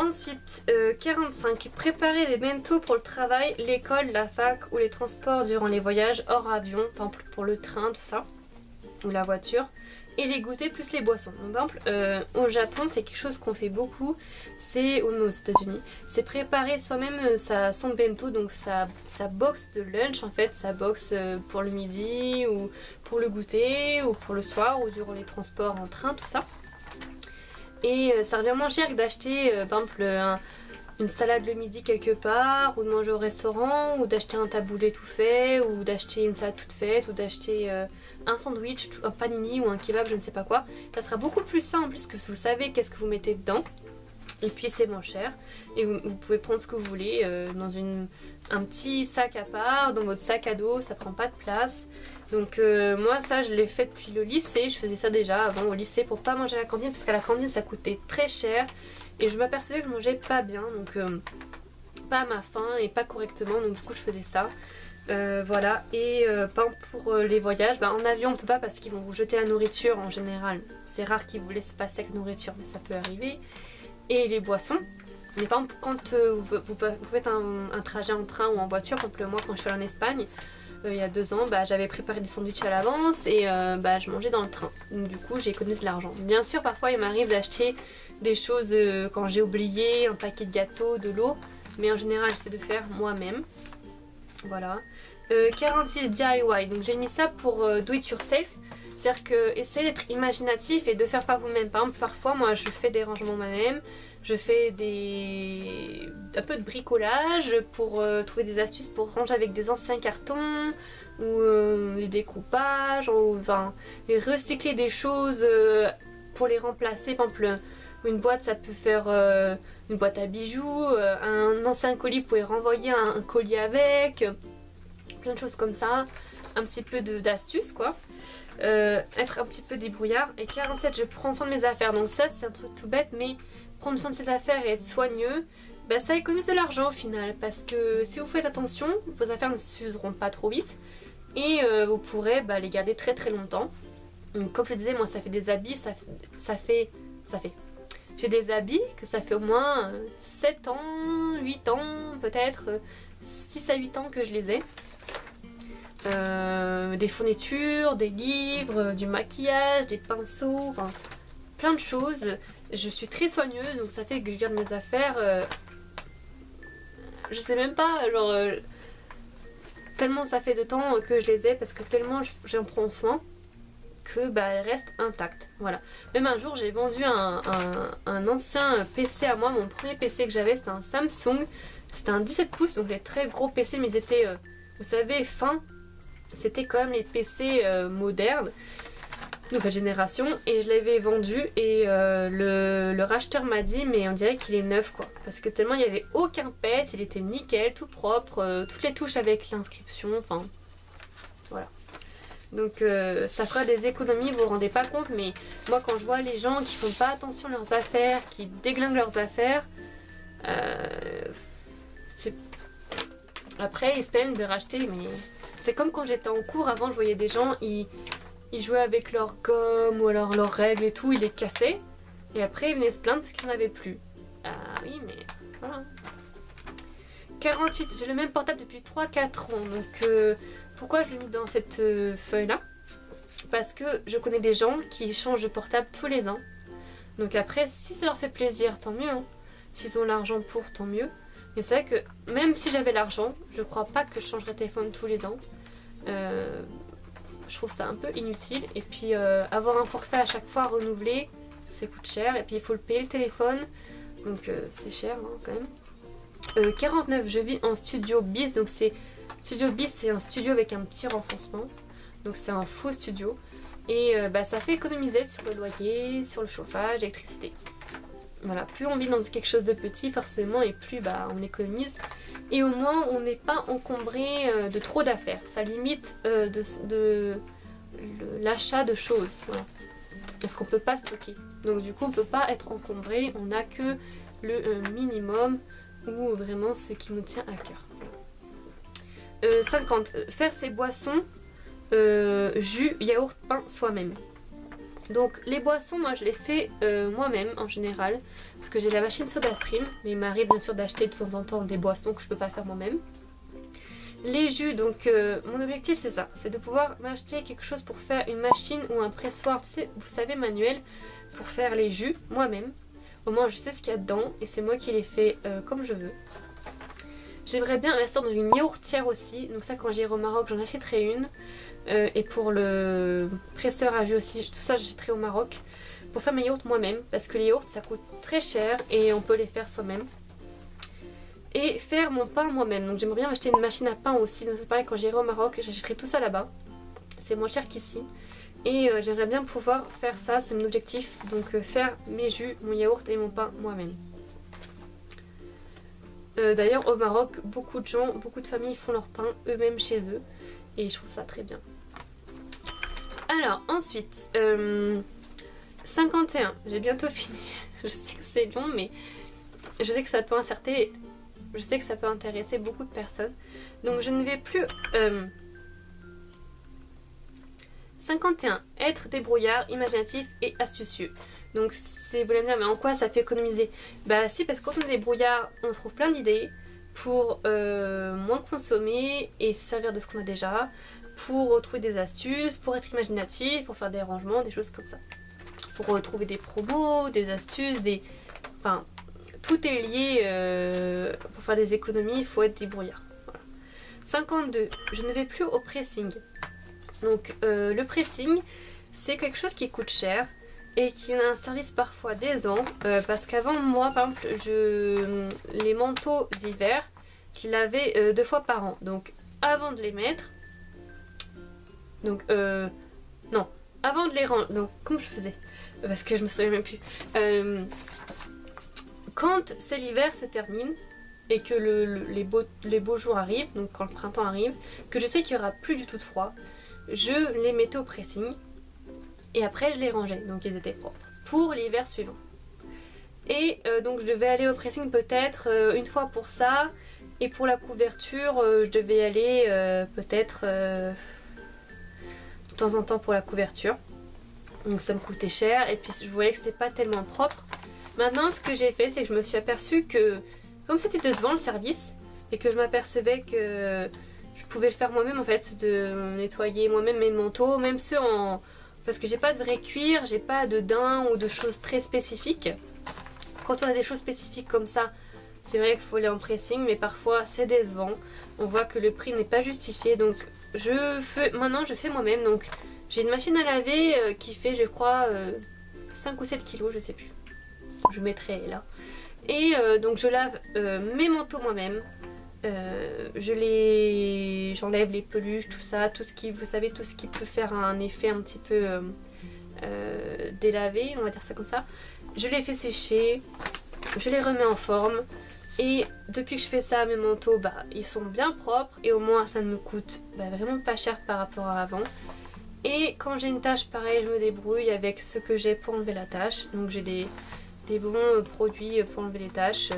Ensuite, 45. Préparer des bento pour le travail, l'école, la fac ou les transports durant les voyages hors avion, par exemple pour le train, tout ça, ou la voiture. Et les goûters plus les boissons. Donc, par exemple, au Japon, c'est quelque chose qu'on fait beaucoup, c'est, ou aux États-Unis, c'est préparer soi-même son bento, donc sa box de lunch en fait, sa box pour le midi, ou pour le goûter, ou pour le soir, ou durant les transports en train, tout ça. Et ça revient moins cher que d'acheter par exemple une salade le midi quelque part, ou de manger au restaurant, ou d'acheter un taboulé tout fait, ou d'acheter une salade toute faite, ou d'acheter un sandwich, un panini ou un kebab, je ne sais pas quoi. Ça sera beaucoup plus sain en plus que vous savez qu'est-ce que vous mettez dedans. Et puis c'est moins cher. Et vous pouvez prendre ce que vous voulez dans un petit sac à part, dans votre sac à dos, ça prend pas de place. Donc moi ça je l'ai fait depuis le lycée, je faisais ça déjà avant au lycée pour pas manger à la cantine parce qu'à la cantine ça coûtait très cher et je m'apercevais que je mangeais pas bien, donc pas à ma faim et pas correctement, donc du coup je faisais ça. Voilà, et pour les voyages, en avion on peut pas parce qu'ils vont vous jeter la nourriture en général, c'est rare qu'ils vous laissent passer avec la nourriture mais ça peut arriver. Et les boissons, mais par exemple quand vous faites un trajet en train ou en voiture, par exemple moi quand je suis allée en Espagne, il y a 2 ans, j'avais préparé des sandwichs à l'avance et je mangeais dans le train. Donc du coup j'ai économisé de l'argent. Bien sûr parfois il m'arrive d'acheter des choses quand j'ai oublié, un paquet de gâteaux, de l'eau, mais en général j'essaie de faire moi-même. Voilà. 46 DIY, donc j'ai mis ça pour do it yourself. C'est-à-dire que essayez d'être imaginatif et de faire par vous-même. Par exemple parfois moi je fais des rangements moi-même. Je fais un peu de bricolage pour trouver des astuces pour ranger avec des anciens cartons ou des découpages, ou et recycler des choses pour les remplacer. Par exemple, une boîte ça peut faire une boîte à bijoux, un ancien colis vous pouvez renvoyer un colis avec, plein de choses comme ça, un petit peu d'astuces quoi. Être un petit peu débrouillard. Et 47, je prends soin de mes affaires. Donc ça c'est un truc tout bête, mais prendre soin de ses affaires et être soigneux, ça économise de l'argent au final, parce que si vous faites attention, vos affaires ne s'useront pas trop vite et vous pourrez les garder très très longtemps. Donc comme je disais, moi ça fait des habits, ça fait j'ai des habits que ça fait au moins 7 ans, 8 ans peut-être, 6 à 8 ans que je les ai. Des fournitures, des livres, du maquillage, des pinceaux, plein de choses. Je suis très soigneuse, donc ça fait que je garde mes affaires, je sais même pas, tellement ça fait de temps que je les ai, parce que tellement j'en prends soin que elles restent intactes. Voilà. Même un jour j'ai vendu un ancien PC à moi, mon premier PC que j'avais c'était un Samsung, c'était un 17 pouces, donc les très gros PC, mais ils étaient, vous savez, fins. C'était quand même les PC modernes, nouvelle génération, et je l'avais vendu et le racheteur m'a dit mais on dirait qu'il est neuf quoi, parce que tellement il n'y avait aucun pet, il était nickel, tout propre, toutes les touches avec l'inscription, voilà. Donc ça fera des économies, vous vous rendez pas compte, mais moi quand je vois les gens qui font pas attention à leurs affaires, qui déglinguent leurs affaires, après ils se plaignent de racheter, mais c'est comme quand j'étais en cours avant, je voyais des gens, ils jouaient avec leurs gommes ou alors leurs règles et tout, ils les cassaient. Et après ils venaient se plaindre parce qu'il n'y en avait plus. Ah oui mais voilà. 48, j'ai le même portable depuis 3-4 ans. Donc pourquoi je l'ai mis dans cette feuille là? Parce que je connais des gens qui changent de portable tous les ans. Donc après si ça leur fait plaisir tant mieux. Hein. S'ils ont l'argent pour tant mieux. Mais c'est vrai que même si j'avais l'argent, je crois pas que je changerais de téléphone tous les ans. Je trouve ça un peu inutile. Et puis avoir un forfait à chaque fois à renouveler, ça coûte cher. Et puis il faut le payer le téléphone. Donc c'est cher hein, quand même. 49, je vis en studio bis. Donc studio bis, c'est un studio avec un petit renfoncement. Donc c'est un faux studio. Et ça fait économiser sur le loyer, sur le chauffage, l'électricité. Voilà, plus on vit dans quelque chose de petit forcément et plus on économise. Et au moins on n'est pas encombré de trop d'affaires. Ça limite l'achat de choses. Voilà. Parce qu'on ne peut pas stocker. Donc du coup on ne peut pas être encombré. On n'a que le minimum ou vraiment ce qui nous tient à cœur. 50. Faire ses boissons, jus, yaourt, pain soi-même. Donc les boissons, moi je les fais moi-même en général, parce que j'ai la machine SodaStream, mais il m'arrive bien sûr d'acheter de temps en temps des boissons que je peux pas faire moi-même. Les jus, donc mon objectif c'est ça, c'est de pouvoir m'acheter quelque chose pour faire une machine ou un pressoir, tu sais, vous savez, manuel, pour faire les jus moi-même. Au moins je sais ce qu'il y a dedans et c'est moi qui les fais comme je veux. J'aimerais bien investir dans une yaourtière aussi, donc ça quand j'irai au Maroc j'en achèterai une. Et pour le presseur à jus aussi, tout ça j'achèterai au Maroc pour faire mes yaourts moi-même, parce que les yaourts ça coûte très cher et on peut les faire soi-même. Et faire mon pain moi-même, donc j'aimerais bien m'acheter une machine à pain aussi, donc c'est pareil quand j'irai au Maroc j'achèterai tout ça là-bas. C'est moins cher qu'ici. Et j'aimerais bien pouvoir faire ça, c'est mon objectif, donc faire mes jus, mon yaourt et mon pain moi-même. D'ailleurs au Maroc, beaucoup de gens, beaucoup de familles font leur pain eux-mêmes chez eux. Et je trouve ça très bien. Alors ensuite, 51, j'ai bientôt fini. Je sais que c'est long mais je sais que ça peut intéresser, je sais que ça peut intéresser beaucoup de personnes. Donc je ne vais plus... 51, être débrouillard, imaginatif et astucieux. Donc si vous voulez me dire mais en quoi ça fait économiser? Bah si, parce que quand on est débrouillard on trouve plein d'idées pour moins consommer et se servir de ce qu'on a déjà, pour trouver des astuces, pour être imaginatif, pour faire des rangements, des choses comme ça. Pour trouver des promos, des astuces, des... Enfin, tout est lié, pour faire des économies, il faut être débrouillard. Voilà. 52, je ne vais plus au pressing. Donc le pressing, c'est quelque chose qui coûte cher et qui a un service parfois décevant, parce qu'avant moi par exemple les manteaux d'hiver je lavais 2 fois par an, donc avant de les mettre, donc non, avant de les ranger, donc comment je faisais, parce que je me souviens même plus, quand c'est l'hiver se termine et que les beaux jours arrivent, donc quand le printemps arrive, que je sais qu'il n'y aura plus du tout de froid, je les mettais au pressing et après je les rangeais, donc ils étaient propres pour l'hiver suivant. Et donc je devais aller au pressing peut-être une fois pour ça, et pour la couverture je devais aller peut-être de temps en temps pour la couverture, donc ça me coûtait cher et puis je voyais que c'était pas tellement propre. Maintenant ce que j'ai fait, c'est que je me suis aperçue que comme c'était décevant le service et que je m'apercevais que je pouvais le faire moi-même en fait, de nettoyer moi-même mes manteaux, même ceux en... parce que j'ai pas de vrai cuir, j'ai pas de daim ou de choses très spécifiques. Quand on a des choses spécifiques comme ça, c'est vrai qu'il faut aller en pressing, mais parfois c'est décevant. On voit que le prix n'est pas justifié, donc maintenant je fais moi-même. Donc j'ai une machine à laver qui fait je crois 5 ou 7 kilos, je sais plus. Je mettrai là. Et donc je lave mes manteaux moi-même. J'enlève les peluches, tout ça, tout ce qui, vous savez, tout ce qui peut faire un effet un petit peu délavé, on va dire ça comme ça. Je les fais sécher, je les remets en forme, et depuis que je fais ça, mes manteaux, bah, ils sont bien propres et au moins ça ne me coûte vraiment pas cher par rapport à avant. Et quand j'ai une tache, pareil, je me débrouille avec ce que j'ai pour enlever la tache. Donc j'ai des bons produits pour enlever les taches,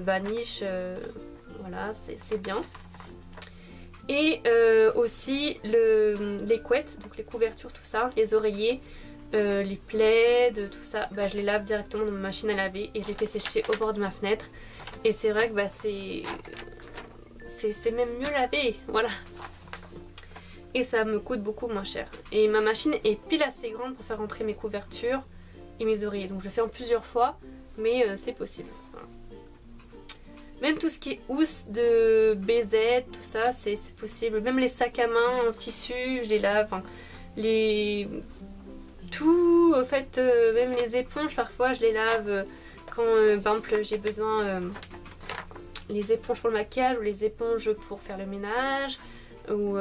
Vanish, voilà, c'est bien. Et aussi les couettes, donc les couvertures, tout ça, les oreillers, les plaids, tout ça, bah, je les lave directement dans ma machine à laver et je les fais sécher au bord de ma fenêtre. Et c'est vrai que bah, c'est même mieux lavé, voilà. Et ça me coûte beaucoup moins cher. Et ma machine est pile assez grande pour faire rentrer mes couvertures et mes oreillers. Donc je le fais en plusieurs fois, mais c'est possible. Voilà. Même tout ce qui est housse de BZ, tout ça, c'est possible. Même les sacs à main en tissu, je les lave. Enfin, tout, en fait, même les éponges, parfois, je les lave quand, par exemple, j'ai besoin les éponges pour le maquillage ou les éponges pour faire le ménage, ou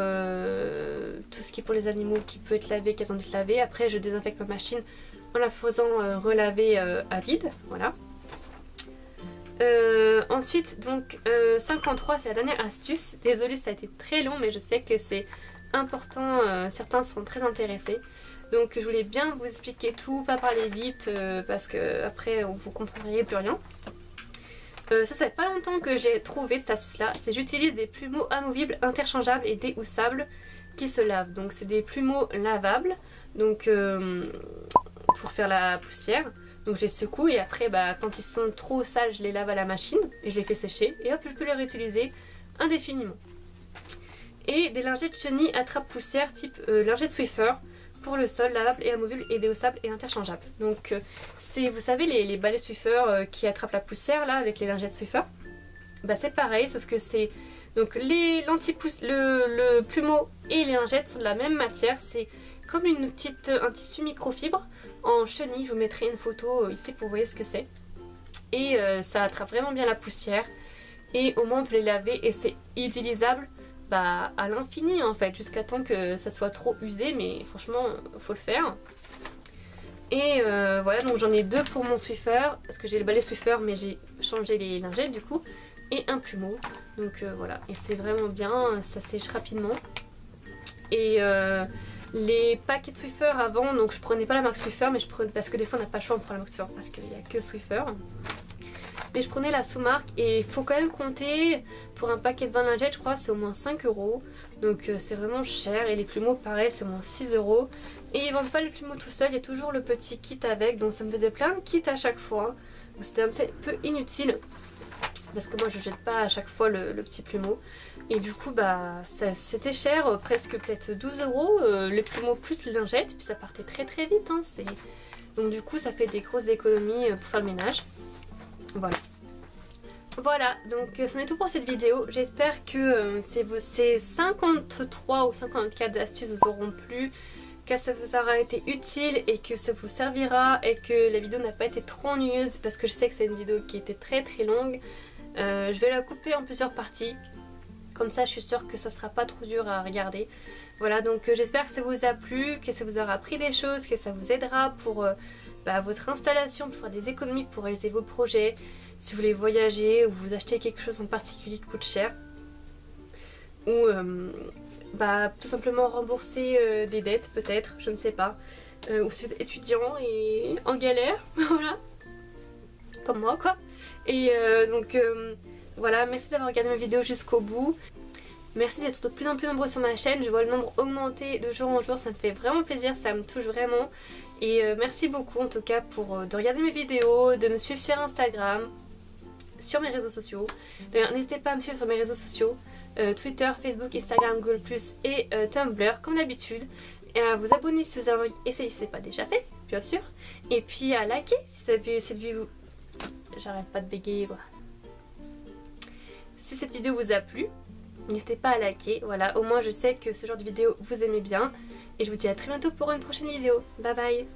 tout ce qui est pour les animaux qui peut être lavé, qui a besoin d'être lavé. Après, je désinfecte ma machine en la faisant relaver à vide, voilà. Ensuite, donc 53, c'est la dernière astuce. Désolée, ça a été très long, mais je sais que c'est important. Certains seront très intéressés. Donc, je voulais bien vous expliquer tout, pas parler vite, parce que après, vous comprendriez plus rien. Ça fait pas longtemps que j'ai trouvé cette astuce là, c'est j'utilise des plumeaux amovibles, interchangeables et déhoussables qui se lavent. Donc c'est des plumeaux lavables, donc pour faire la poussière. Donc je les secoue et après quand ils sont trop sales je les lave à la machine et je les fais sécher et hop je peux les réutiliser indéfiniment. Et des lingettes chenilles attrape poussière type lingette Swiffer pour le sol, lavable et amovible et déhaussable et interchangeable. Donc c'est, vous savez, les balais Swiffer qui attrapent la poussière là avec les lingettes Swiffer. C'est pareil sauf que c'est donc le plumeau et les lingettes sont de la même matière. C'est comme un tissu microfibre en chenille. Je vous mettrai une photo ici pour voir ce que c'est. Et ça attrape vraiment bien la poussière. Et au moins on peut les laver et c'est utilisable à l'infini en fait, jusqu'à temps que ça soit trop usé, mais franchement faut le faire. Et voilà, donc j'en ai 2 pour mon Swiffer, parce que j'ai le balai Swiffer mais j'ai changé les lingettes du coup, et un plumeau. Donc voilà, et c'est vraiment bien, ça sèche rapidement. Et les paquets de Swiffer avant, donc je prenais pas la marque Swiffer, mais je prenais, parce que des fois on n'a pas le choix, on prend la marque Swiffer parce qu'il n'y a que Swiffer. Mais je prenais la sous-marque et il faut quand même compter, pour un paquet de 20 lingettes je crois c'est au moins 5 €. Donc c'est vraiment cher. Et les plumeaux pareil c'est au moins 6 €. Et ils vendent pas les plumeaux tout seuls, il y a toujours le petit kit avec. Donc ça me faisait plein de kits à chaque fois. Donc c'était un petit peu inutile. Parce que moi je jette pas à chaque fois le petit plumeau. Et du coup c'était cher, presque peut-être 12 €, les plumeaux plus les lingettes. Puis ça partait très très vite hein, donc du coup ça fait des grosses économies pour faire le ménage. Voilà, donc c'en est tout pour cette vidéo. J'espère que ces 53 ou 54 astuces vous auront plu, que ça vous aura été utile et que ça vous servira, et que la vidéo n'a pas été trop ennuyeuse, parce que je sais que c'est une vidéo qui était très très longue. Je vais la couper en plusieurs parties, comme ça je suis sûre que ça sera pas trop dur à regarder. Voilà, donc j'espère que ça vous a plu, que ça vous aura appris des choses, que ça vous aidera pour votre installation, pour faire des économies, pour réaliser vos projets, si vous voulez voyager ou vous achetez quelque chose en particulier qui coûte cher, ou tout simplement rembourser des dettes peut-être, je ne sais pas, ou si vous êtes étudiant et en galère, voilà, comme moi quoi. Et voilà, merci d'avoir regardé ma vidéo jusqu'au bout. Merci d'être de plus en plus nombreux sur ma chaîne, je vois le nombre augmenter de jour en jour, ça me fait vraiment plaisir, ça me touche vraiment. Et merci beaucoup en tout cas de regarder mes vidéos, de me suivre sur Instagram, sur mes réseaux sociaux. D'ailleurs n'hésitez pas à me suivre sur mes réseaux sociaux, Twitter, Facebook, Instagram, Google+, et Tumblr comme d'habitude. Et à vous abonner si vous avez envie, et si ce n'est pas déjà fait, bien sûr. Et puis à liker si cette vidéo... J'arrête pas de bégayer quoi. Si cette vidéo vous a plu, n'hésitez pas à liker, voilà, au moins je sais que ce genre de vidéo vous aimez bien. Et je vous dis à très bientôt pour une prochaine vidéo. Bye bye.